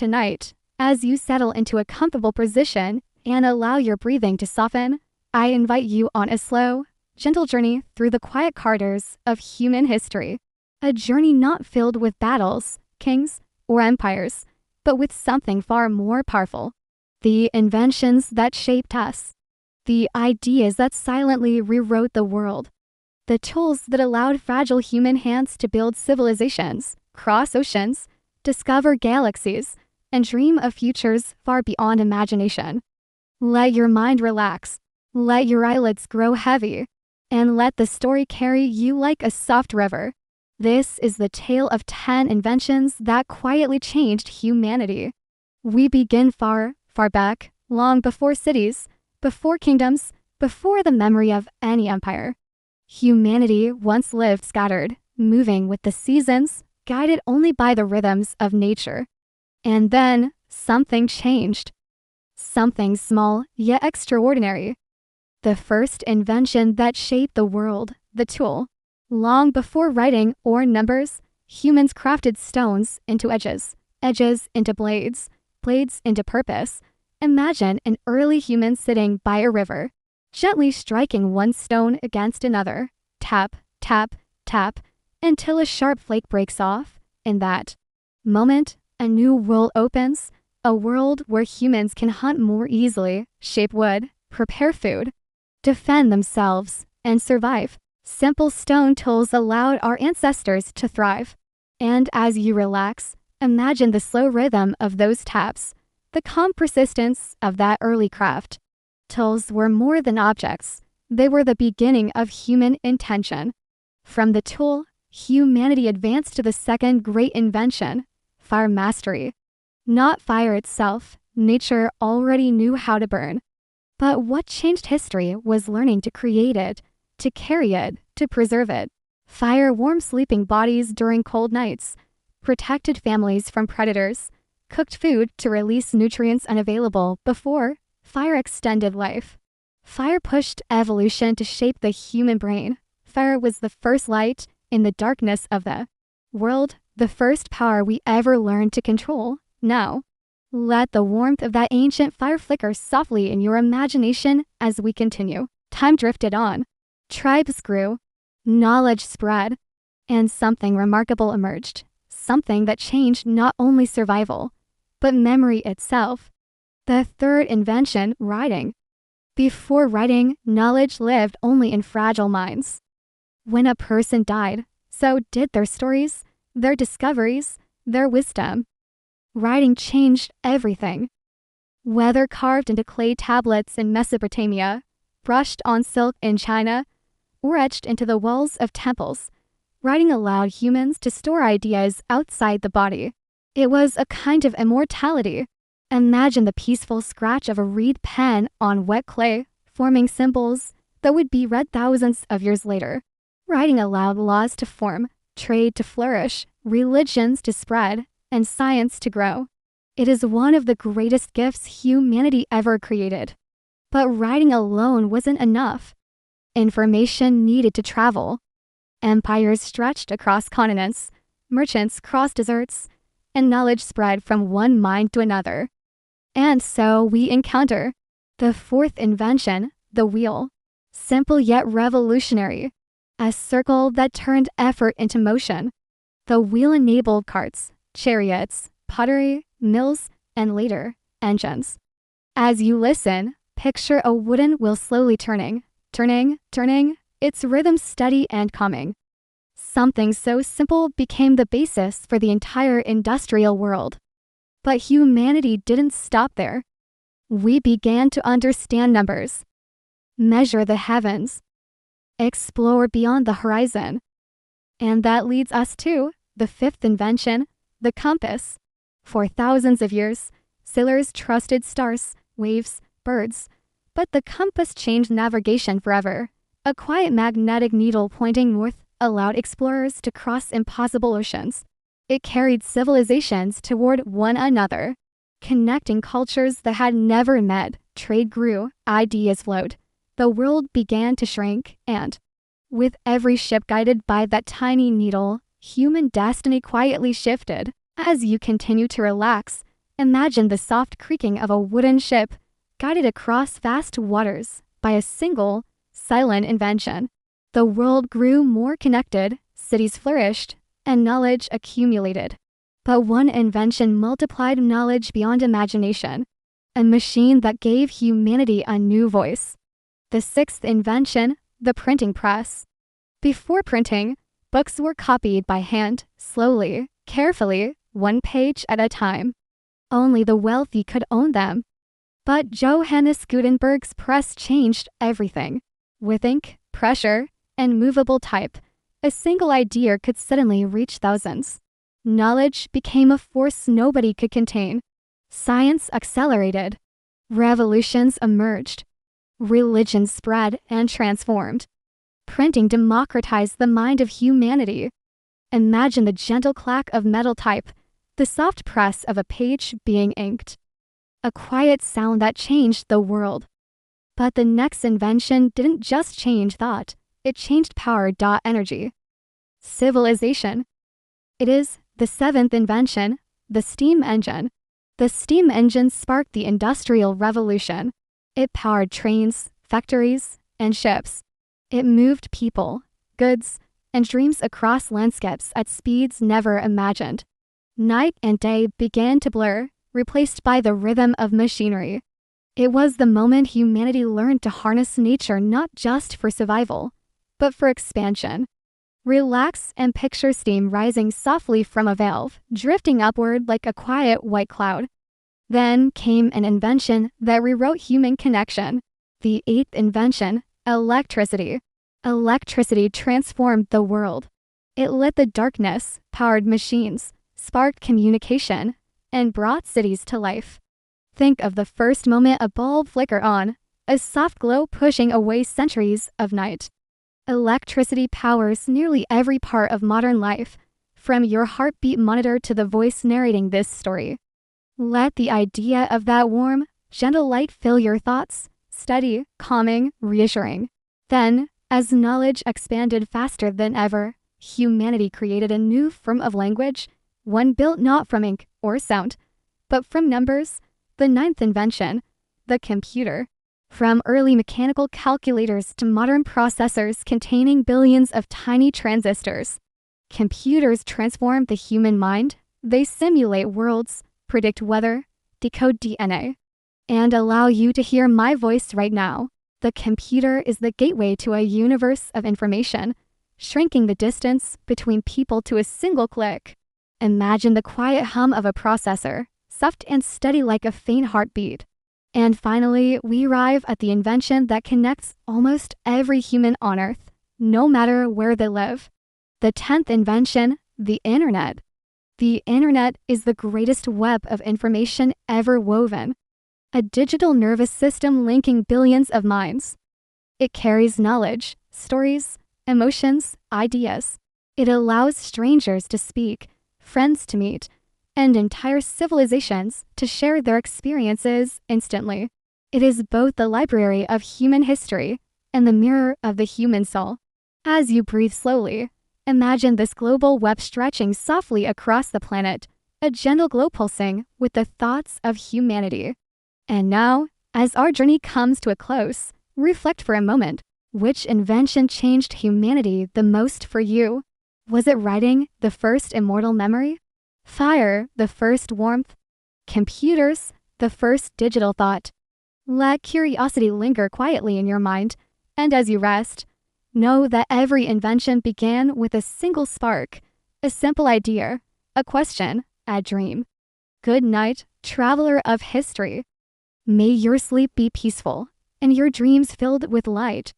Tonight, as you settle into a comfortable position and allow your breathing to soften, I invite you on a slow, gentle journey through the quiet corridors of human history. A journey not filled with battles, kings, or empires, but with something far more powerful. The inventions that shaped us. The ideas that silently rewrote the world. The tools that allowed fragile human hands to build civilizations, cross oceans, discover galaxies, and dream of futures far beyond imagination. Let your mind relax, let your eyelids grow heavy, and let the story carry you like a soft river. This is the tale of 10 inventions that quietly changed humanity. We begin far, far back, long before cities, before kingdoms, before the memory of any empire. Humanity once lived scattered, moving with the seasons, guided only by the rhythms of nature. And then, something changed. Something small, yet extraordinary. The first invention that shaped the world, the tool. Long before writing or numbers, humans crafted stones into edges, edges into blades, blades into purpose. Imagine an early human sitting by a river, gently striking one stone against another, tap, tap, tap, until a sharp flake breaks off. In that moment, a new world opens, a world where humans can hunt more easily, shape wood, prepare food, defend themselves, and survive. Simple stone tools allowed our ancestors to thrive. And as you relax, imagine the slow rhythm of those taps, the calm persistence of that early craft. Tools were more than objects. They were the beginning of human intention. From the tool, humanity advanced to the second great invention, fire mastery. Not fire itself, nature already knew how to burn. But what changed history was learning to create it, to carry it, to preserve it. Fire warmed sleeping bodies during cold nights, protected families from predators, cooked food to release nutrients unavailable before. Fire extended life. Fire pushed evolution to shape the human brain. Fire was the first light in the darkness of the world, the first power we ever learned to control. Now, let the warmth of that ancient fire flicker softly in your imagination as we continue. Time drifted on. Tribes grew. Knowledge spread. And something remarkable emerged. Something that changed not only survival, but memory itself. The third invention, writing. Before writing, knowledge lived only in fragile minds. When a person died, so did their stories, their discoveries, their wisdom. Writing changed everything. Whether carved into clay tablets in Mesopotamia, brushed on silk in China, or etched into the walls of temples, writing allowed humans to store ideas outside the body. It was a kind of immortality. Imagine the peaceful scratch of a reed pen on wet clay, forming symbols that would be read thousands of years later. Writing allowed laws to form, trade to flourish, religions to spread, and science to grow. It is one of the greatest gifts humanity ever created. But writing alone wasn't enough. Information needed to travel. Empires stretched across continents, merchants crossed deserts, and knowledge spread from one mind to another. And so we encounter the fourth invention, the wheel. Simple yet revolutionary. A circle that turned effort into motion. The wheel enabled carts, chariots, pottery, mills, and later, engines. As you listen, picture a wooden wheel slowly turning, turning, its rhythm steady and calming. Something so simple became the basis for the entire industrial world. But humanity didn't stop there. We began to understand numbers, measure the heavens, explore beyond the horizon. And that leads us to the fifth invention, the compass. For thousands of years, sailors trusted stars, waves, birds, but the compass changed navigation forever. A quiet magnetic needle pointing north allowed explorers to cross impossible oceans. It carried civilizations toward one another, connecting cultures that had never met. Trade grew, ideas flowed. The world began to shrink, and with every ship guided by that tiny needle, human destiny quietly shifted. As you continue to relax, Imagine the soft creaking of a wooden ship guided across vast waters by a single, silent invention. The world grew more connected, cities flourished, and knowledge accumulated. But one invention multiplied knowledge beyond imagination, a machine that gave humanity a new voice. The sixth invention, the printing press. Before printing, books were copied by hand, slowly, carefully, one page at a time. Only the wealthy could own them. But Johannes Gutenberg's press changed everything. With ink, pressure, and movable type, a single idea could suddenly reach thousands. Knowledge became a force nobody could contain. Science accelerated. Revolutions emerged. Religion spread and transformed. Printing democratized the mind of humanity. Imagine the gentle clack of metal type, the soft press of a page being inked. A quiet sound that changed the world. But the next invention didn't just change thought, it changed power. Energy. Civilization. It is the seventh invention, the steam engine. The steam engine sparked the Industrial Revolution. It powered trains, factories, and ships. It moved people, goods, and dreams across landscapes at speeds never imagined. Night and day began to blur, replaced by the rhythm of machinery. It was the moment humanity learned to harness nature not just for survival, but for expansion. Relax and picture steam rising softly from a valve, drifting upward like a quiet white cloud. Then came an invention that rewrote human connection. The eighth invention, electricity. Electricity transformed the world. It lit the darkness, powered machines, sparked communication, and brought cities to life. Think of the first moment a bulb flickered on, a soft glow pushing away centuries of night. Electricity powers nearly every part of modern life, from your heartbeat monitor to the voice narrating this story. Let the idea of that warm, gentle light fill your thoughts, steady, calming, reassuring. Then, as knowledge expanded faster than ever, humanity created a new form of language, one built not from ink or sound, but from numbers. The ninth invention, the computer. From early mechanical calculators to modern processors containing billions of tiny transistors, computers transform the human mind. They simulate worlds, predict weather, decode DNA, and allow you to hear my voice right now. The computer is the gateway to a universe of information, shrinking the distance between people to a single click. Imagine the quiet hum of a processor, soft and steady like a faint heartbeat. And finally, we arrive at the invention that connects almost every human on Earth, no matter where they live. The 10th invention, the internet. The internet is the greatest web of information ever woven. A digital nervous system linking billions of minds. It carries knowledge, stories, emotions, ideas. It allows strangers to speak, friends to meet, and entire civilizations to share their experiences instantly. It is both the library of human history and the mirror of the human soul. As you breathe slowly, imagine this global web stretching softly across the planet, a gentle glow pulsing with the thoughts of humanity. And now, as our journey comes to a close, reflect for a moment. Which invention changed humanity the most for you? Was it writing, the first immortal memory? Fire, the first warmth? Computers, the first digital thought? Let curiosity linger quietly in your mind, and as you rest, know that every invention began with a single spark, a simple idea, a question, a dream. Good night, traveler of history. May your sleep be peaceful, and your dreams filled with light.